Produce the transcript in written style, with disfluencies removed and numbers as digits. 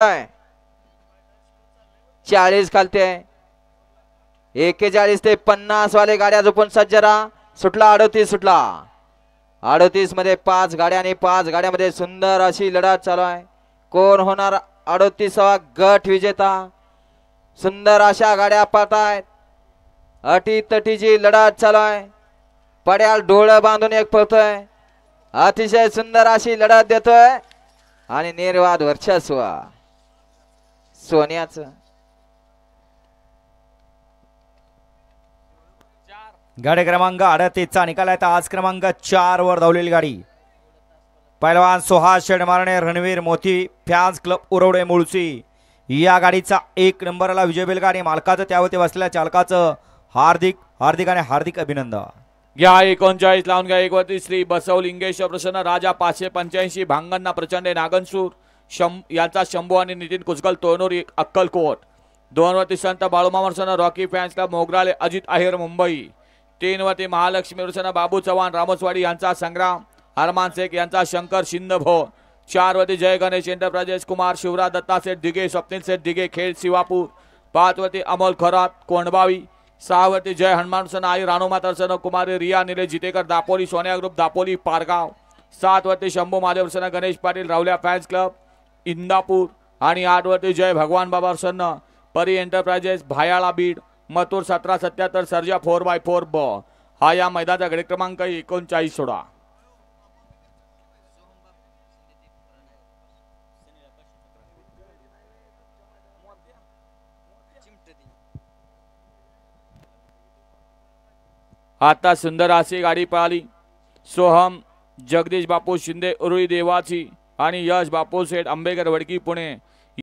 40 खालते 41 ते 50 वाले गाड्या झोपून सज्जरा सुटला 38 सुटला 38 मध्ये 5 गाड्या आणि 5 गाड्यामध्ये सुंदर अशी लढत चालू आहे. कोण होणार 38वा गट विजेता. सुंदर अशा गाड्या पाहतायत. अटी तटीची लढत चालू आहे. पड्याल डोळं बांधून एक पळतोय. अतिशय सुंदर अशी लढत देतोय आणि निर्वाद वर्चस्व सोन्याचं. गाडी क्रमांक 38चा निकाल आहे. आज क्रमांक 4 वर धावलेली गाडी पैलवान सुहास शेडमारणे रणवीर मोती फॅन्स क्लब उरवडे मुळशी या गाडीचा 1 नंबरला विजय बैलगाडी मालकाचं त्यावरती बसलेल्या चालकाचं हार्दिक आणि हार्दिक अभिनंदन. घ्या 39 लावून घ्या. 1 वरती श्री बसवलिंगेश्वर प्रसन्न राजा 585 भांगण्णा प्रचंड नागनसूर यांचा शंभू आणि नितीन कुचकल तोनोरी अक्कलकोट. 2 वरती संत बाळूमामा प्रसन्न Rocky fans club Mograle Ajit आहेर मुंबई. 3 वरती महालक्ष्मी प्रसन्न बाबू चव्हाण रामोसवाडी यांचा संग्राम हरमान शेख यांचा शंकर शिंदभो. 4 वरती जय गणेश एंटरप्राइजेस कुमार शिवराज दत्ता सेठ दिघे स्वप्नील सेठ दिघे खेड शिवापूर. 5 वरती अमोल खरात कोंडबावी. 6 वरती जय हनुमान सन आई राणूमाता सन कुमारी रिया निलेश जितेकर दापोली सोनिया ग्रुप दापोली पारगाव. 7 वरती शंभू महादेव सन गणेश पाटील रावल्या फॅन्स क्लब इंदापूर आणि 8 वरती जय भगवान बाबा सन परी एंटरप्राइजेस भायाळा बीड मथुर 1777 सर्जा 4x4 ब. हा या मैदानाचा गडी क्रमांक 39 सोडा. आता सुंदर अशी गाडी पळाली. सोहम जगदीश बापू शिंदे उरुळी देवाची आणि यश बापू सेठ आंबेकर वडकी पुणे